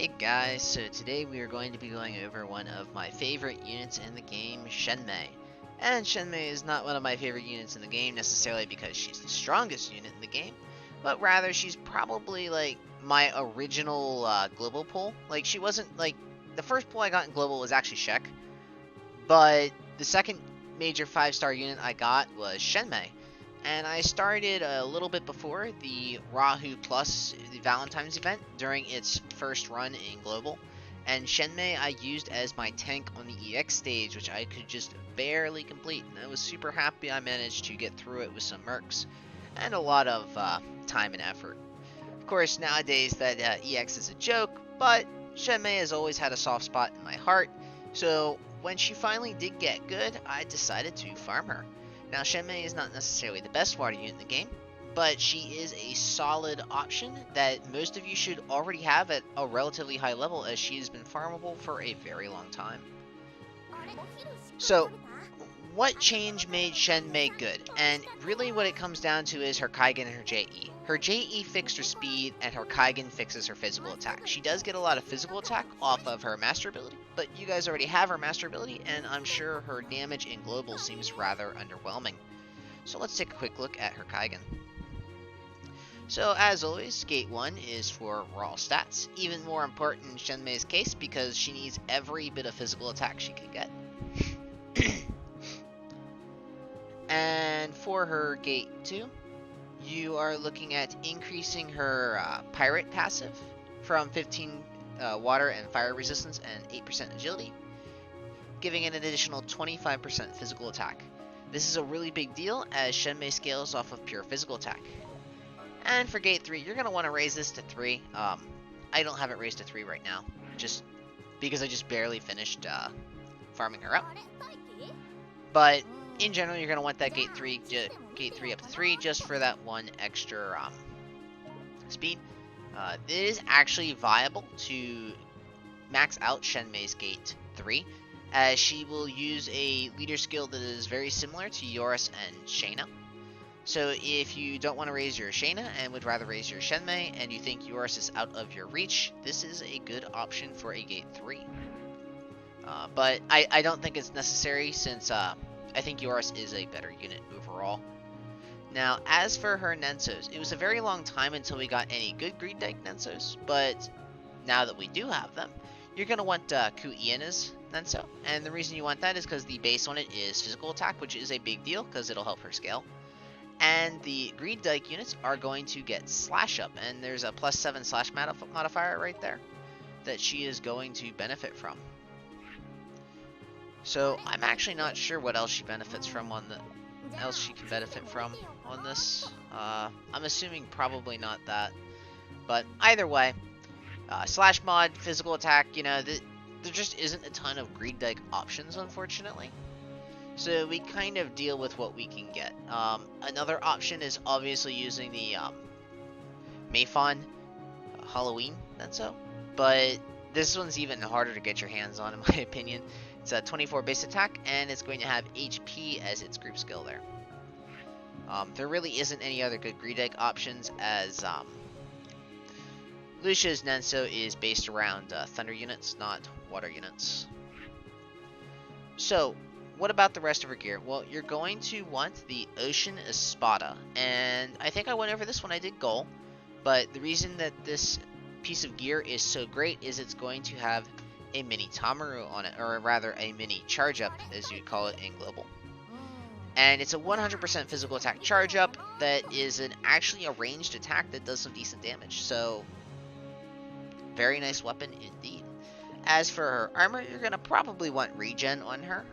Hey guys, so today we are going to be going over one of my favorite units in the game, Shenmei. And Shenmei is not one of my favorite units in the game necessarily because she's the strongest unit in the game, but rather she's probably like my original global pull. Like she wasn't like, the first pull I got in global was actually Shek, but the second major 5-star unit I got was Shenmei. And I started a little bit before the Rahu Plus the Valentine's event during its first run in Global. And Shenmei I used as my tank on the EX stage, which I could just barely complete. And I was super happy I managed to get through it with some mercs and a lot of time and effort. Of course, nowadays that EX is a joke, but Shenmei has always had a soft spot in my heart. So when she finally did get good, I decided to farm her. Now, Shenmei is not necessarily the best water unit in the game, but she is a solid option that most of you should already have at a relatively high level, as she has been farmable for a very long time. So, what change made Shenmei good? And really what it comes down to is her Kaigan and her JE. Her JE fixed her speed, and her Kaigan fixes her physical attack. She does get a lot of physical attack off of her master ability, but you guys already have her master ability, and I'm sure her damage in global seems rather underwhelming. So let's take a quick look at her Kaigan. So as always, Gate 1 is for raw stats, even more important in Shenmei's case because she needs every bit of physical attack she can get. And for her Gate 2, you are looking at increasing her Pirate passive from 15 water and fire resistance and 8% agility, giving it an additional 25% physical attack. This is a really big deal as Shenmei scales off of pure physical attack. And for Gate 3, you're going to want to raise this to 3. I don't have it raised to 3 right now, just because I just barely finished farming her up. But in general, you're going to want that Gate 3 up to 3 just for that one extra speed. It is actually viable to max out Shenmei's Gate 3, as she will use a leader skill that is very similar to Yoris and Shayna. So if you don't want to raise your Shayna and would rather raise your Shenmei, and you think Yoris is out of your reach, this is a good option for a Gate 3. But I don't think it's necessary, since I think Yoris is a better unit overall. Now, as for her Nensos, it was a very long time until we got any good Greed Dyke Nensos, but now that we do have them, you're going to want Kuiena's Nenso, and the reason you want that is because the base on it is physical attack, which is a big deal because it'll help her scale. And the Greed Dyke units are going to get Slash Up, and there's a +7 slash modifier right there that she is going to benefit from. So I'm actually not sure what else she benefits from on the she can benefit from on this. I'm assuming probably not that, but either way, slash mod, physical attack, you know, there just isn't a ton of Greed Dyke options, unfortunately. So we kind of deal with what we can get. Another option is obviously using the Mayfon Halloween Nenso, but this one's even harder to get your hands on, in my opinion. It's a 24 base attack, and it's going to have HP as its group skill there. There really isn't any other good Greed Dyke options, as Lucia's Nenso is based around thunder units, not water units. So, what about the rest of her gear? Well, you're going to want the Ocean Espada, and I think I went over this when I did Goal, but the reason that this piece of gear is so great is it's going to have a mini Tamaru on it, or rather a mini charge up, as you'd call it in Global. And it's a 100% physical attack charge up that is actually a ranged attack that does some decent damage, so very nice weapon indeed. As for her armor, you're going to probably want regen on her.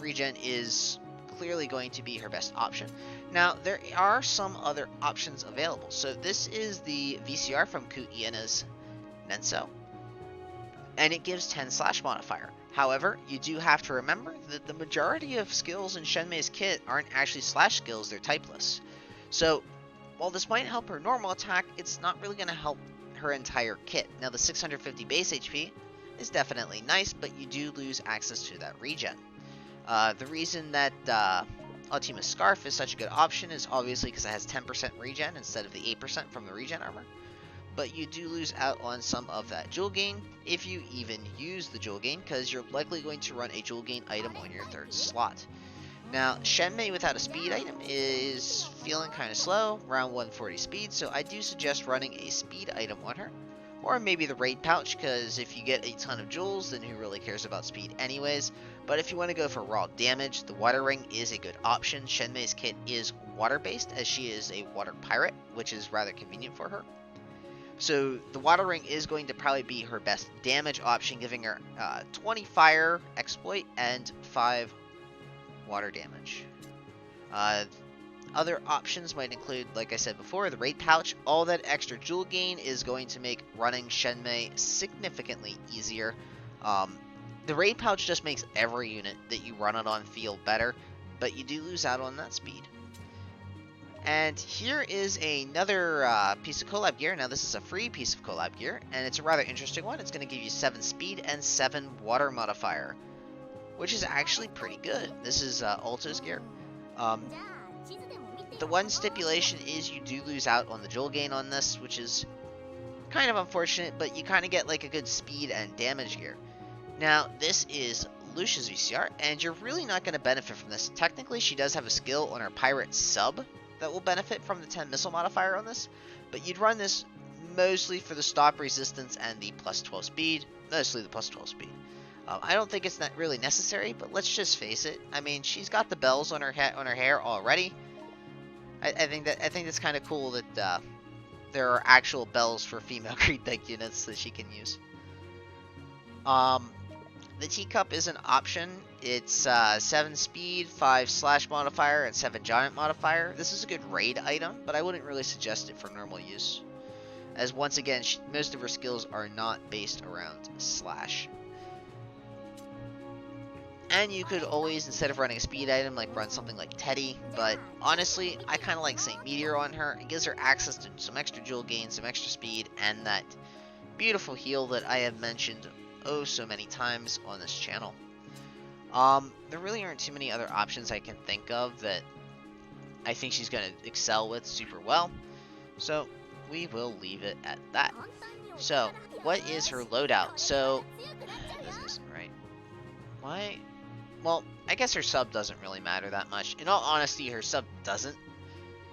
Regen is clearly going to be her best option. Now, there are some other options available. So this is the VCR from Kuiena's Nenso, and it gives 10 slash modifier. However, you do have to remember that the majority of skills in Shenmei's kit aren't actually slash skills, they're typeless. So, while this might help her normal attack, it's not really going to help her entire kit. Now, the 650 base HP is definitely nice, but you do lose access to that regen. The reason that Ultima's Scarf is such a good option is obviously because it has 10% regen instead of the 8% from the regen armor. but you do lose out on some of that jewel gain, if you even use the jewel gain, because you're likely going to run a jewel gain item on your third slot. Now, Shenmei without a speed item is feeling kind of slow, around 140 speed, so I do suggest running a speed item on her. Or maybe the raid pouch, because if you get a ton of jewels, then who really cares about speed anyways? But if you want to go for raw damage, the water ring is a good option. Shenmei's kit is water-based, as she is a water pirate, which is rather convenient for her. So the water ring is going to probably be her best damage option, giving her 20 fire exploit and 5 water damage. Other options might include, like I said before, the raid pouch. All that extra jewel gain is going to make running Shenmei significantly easier. The raid pouch just makes every unit that you run it on feel better, but you do lose out on that speed. And here is another piece of collab gear. Now this is a free piece of collab gear, and it's a rather interesting one. It's going to give you 7 speed and 7 water modifier, which is actually pretty good. This is Alto's gear. The one stipulation is you do lose out on the jewel gain on this, which is kind of unfortunate, but you kind of get like a good speed and damage gear. Now, this is Lucia's VCR, and you're really not going to benefit from this. Technically, she does have a skill on her pirate sub that will benefit from the 10 missile modifier on this, but you'd run this mostly for the stop resistance and the plus 12 speed, mostly the plus 12 speed. I don't think it's not really necessary, but let's just face it. I mean, she's got the bells on her hair already. I think that's kind of cool that there are actual bells for female green deck units that she can use. The teacup is an option. It's 7 speed, 5 slash modifier, and 7 giant modifier. This is a good raid item, but I wouldn't really suggest it for normal use, as once again, most of her skills are not based around slash. And you could always, instead of running a speed item, like run something like Teddy. But honestly, I kind of like St. Meteor on her. It gives her access to some extra jewel gain, some extra speed, and that beautiful heal that I have mentioned oh so many times on this channel. There really aren't too many other options I can think of that I think she's going to excel with super well. So we will leave it at that. So, what is her loadout? So, this isn't right. Why? Well, I guess her sub doesn't really matter that much. In all honesty, her sub doesn't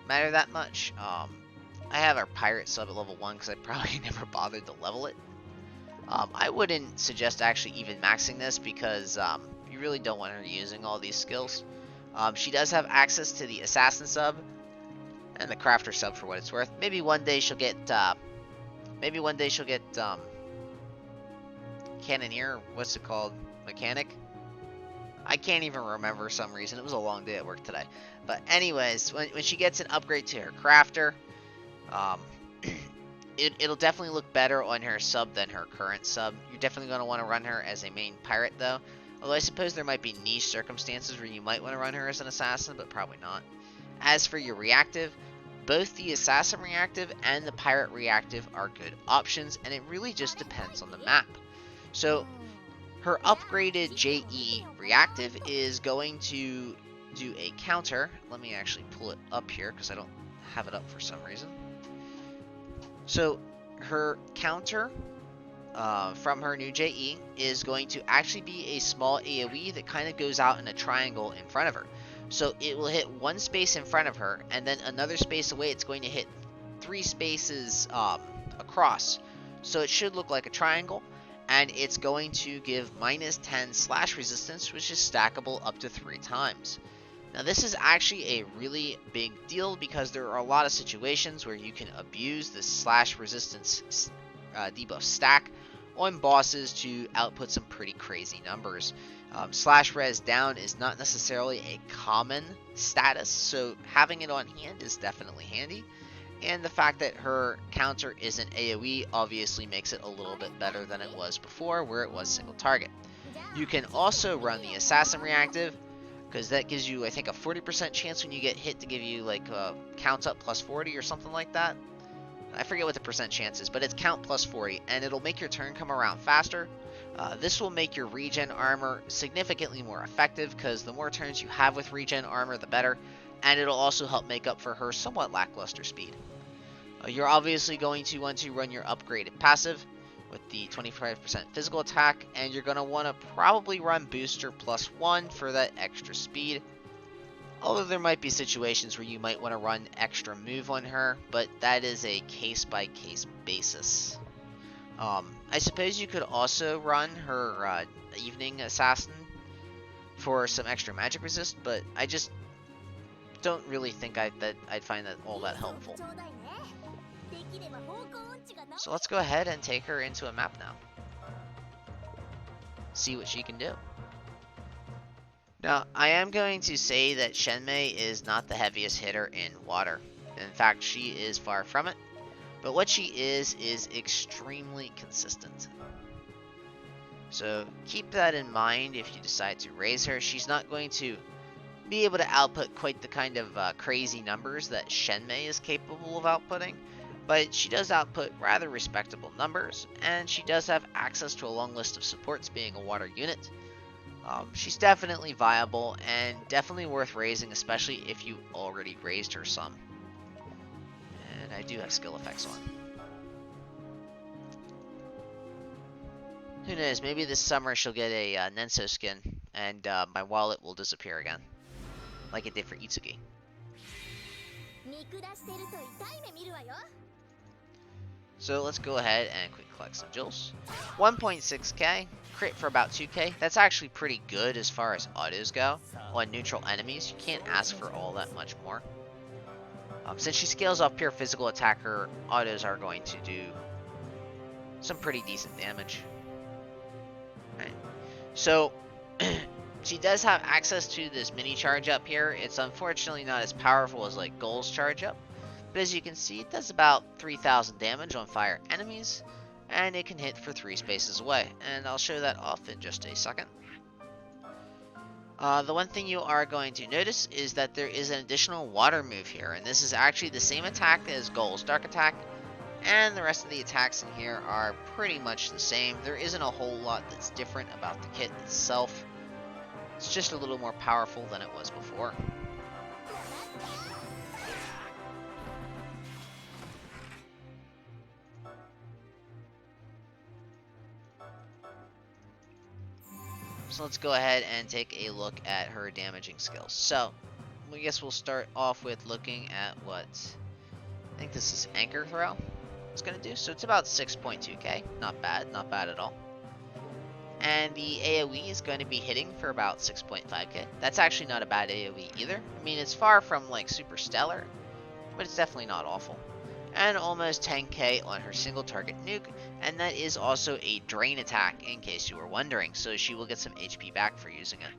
matter that much. I have our pirate sub at level 1 because I probably never bothered to level it. I wouldn't suggest actually even maxing this because you really don't want her using all these skills. She does have access to the assassin sub and the crafter sub for what it's worth. Maybe one day she'll get cannoneer. What's it called? Mechanic. I can't even remember for some reason. It was a long day at work today. But anyways, when she gets an upgrade to her crafter, it'll definitely look better on her sub than her current sub. You're definitely going to want to run her as a main pirate, though. Although I suppose there might be niche circumstances where you might want to run her as an assassin, but probably not. As for your reactive, both the assassin reactive and the pirate reactive are good options, and it really just depends on the map. So, her upgraded JE reactive is going to do a counter. Let me actually pull it up here because I don't have it up for some reason. So her counter from her new JE is going to actually be a small AoE that kind of goes out in a triangle in front of her. So it will hit one space in front of her, and then another space away it's going to hit 3 spaces across. So it should look like a triangle. And it's going to give minus 10 slash resistance, which is stackable up to 3 times. Now this is actually a really big deal because there are a lot of situations where you can abuse the slash resistance debuff stack on bosses to output some pretty crazy numbers. Slash res down is not necessarily a common status, so having it on hand is definitely handy. And the fact that her counter isn't AoE obviously makes it a little bit better than it was before, where it was single target. You can also run the assassin reactive, because that gives you, I think, a 40% chance when you get hit to give you like count up plus 40 or something like that. I forget what the percent chance is, but it's count plus 40, and it'll make your turn come around faster. This will make your regen armor significantly more effective, because the more turns you have with regen armor, the better. And it'll also help make up for her somewhat lackluster speed. You're obviously going to want to run your upgraded passive with the 25% physical attack, and you're going to want to probably run booster +1 for that extra speed. Although there might be situations where you might want to run extra move on her, but that is a case-by-case basis. I suppose you could also run her Evening Assassin for some extra magic resist, but I just don't really think I'd find that all that helpful. So let's go ahead and take her into a map now. See what she can do. Now, I am going to say that Shenmei is not the heaviest hitter in water. In fact, she is far from it. But what she is extremely consistent. So keep that in mind if you decide to raise her. She's not going to be able to output quite the kind of crazy numbers that Shenmei is capable of outputting. But she does output rather respectable numbers, and she does have access to a long list of supports being a water unit. She's definitely viable and definitely worth raising, especially if you already raised her some. And I do have skill effects on. Who knows, maybe this summer she'll get a Nenso skin, and my wallet will disappear again, like it did for Itsuki. So let's go ahead and quick collect some jewels. 1.6k, crit for about 2k. That's actually pretty good as far as autos go. On neutral enemies, you can't ask for all that much more. Since she scales off pure physical attack, her autos are going to do some pretty decent damage. Right. So, she does have access to this mini charge up here. It's unfortunately not as powerful as like Goal's charge up. But as you can see, it does about 3,000 damage on fire enemies, and it can hit for 3 spaces away, and I'll show that off in just a second. The one thing you are going to notice is that there is an additional water move here, and this is actually the same attack as Goal's Dark Attack, and the rest of the attacks in here are pretty much the same. There isn't a whole lot that's different about the kit itself. It's just a little more powerful than it was before. So let's go ahead and take a look at her damaging skills. So, I guess we'll start off with looking at what I think this is Anchor Throw it's going to do. So it's about 6.2k. Not bad at all. And the AoE is going to be hitting for about 6.5k. That's actually not a bad AoE either. I mean, it's far from like super stellar, but it's definitely not awful. And almost 10k on her single target nuke, and that is also a drain attack in case you were wondering, so she will get some HP back for using it.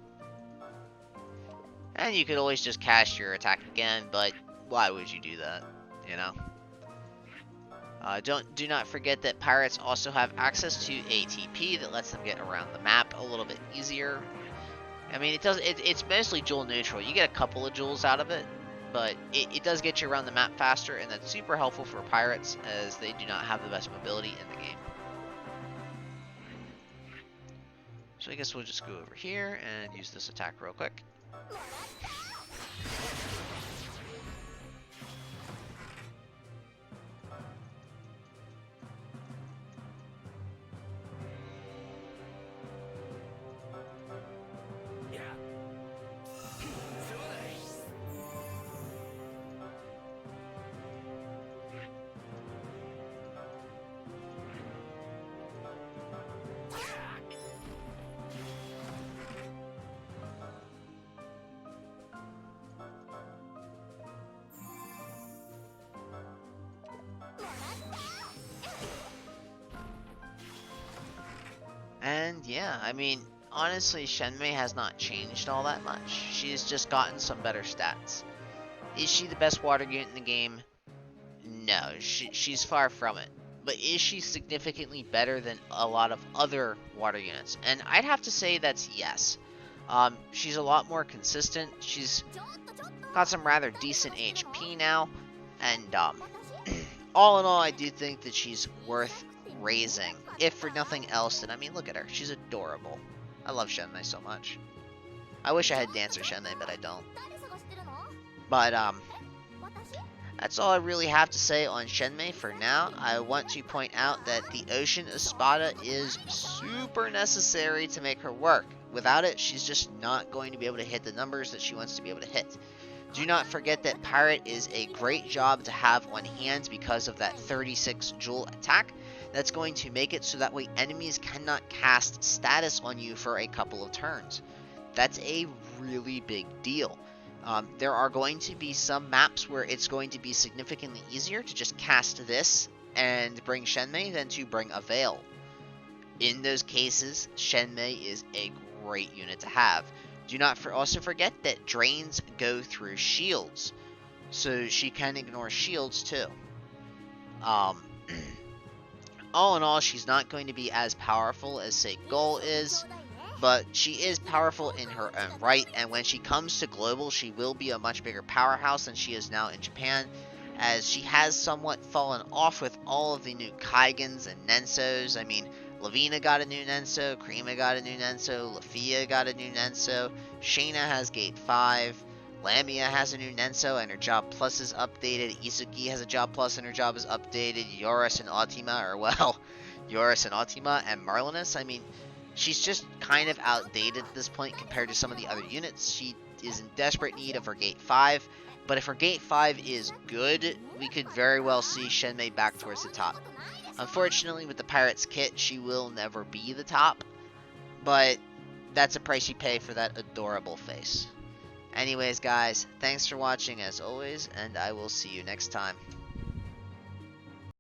And you could always just cast your attack again, but why would you do that, you know? Do not forget that pirates also have access to ATP that lets them get around the map a little bit easier. I mean, it's mostly jewel neutral. You get a couple of jewels out of it, but it does get you around the map faster, and that's super helpful for pirates as they do not have the best mobility in the game. So I guess we'll just go over here and use this attack real quick. And yeah, I mean, honestly, Shenmei has not changed all that much. She's just gotten some better stats. Is she the best water unit in the game? No, she's far from it. But is she significantly better than a lot of other water units? And I'd have to say that's yes. She's a lot more consistent. She's got some rather decent HP now. And all in all, I do think that she's worth raising. If for nothing else, then I mean, look at her. She's adorable. I love Shenmei so much. I wish I had Dancer Shenmei, but I don't. But That's all I really have to say on Shenmei for now. I want to point out that the Ocean Espada is super necessary to make her work. Without it, she's just not going to be able to hit the numbers that she wants to be able to hit. Do not forget that Pirate is a great job to have on hand because of that 36 jewel attack. That's going to make it so that way enemies cannot cast status on you for a couple of turns. That's a really big deal. There are going to be some maps where it's going to be significantly easier to just cast this and bring Shenmei than to bring a Veil. In those cases, Shenmei is a great unit to have. Do not also forget that drains go through shields, so she can ignore shields too. All in all, she's not going to be as powerful as, say, Goal is, but she is powerful in her own right, and when she comes to global, she will be a much bigger powerhouse than she is now in Japan, as she has somewhat fallen off with all of the new Kaigans and Nensos. I mean, Lavina got a new Nenso, Krima got a new Nenso, Lafia got a new Nenso, Shayna has Gate 5, Lamia has a new Nenso and her job plus is updated, Isuki has a job plus and her job is updated, Yoris and Otima and Marlinus, I mean, she's just kind of outdated at this point compared to some of the other units. She is in desperate need of her Gate 5, but if her Gate 5 is good, we could very well see Shenmei back towards the top. Unfortunately, with the Pirate's kit, she will never be the top, but that's a price you pay for that adorable face. Anyways, guys, thanks for watching as always, and I will see you next time.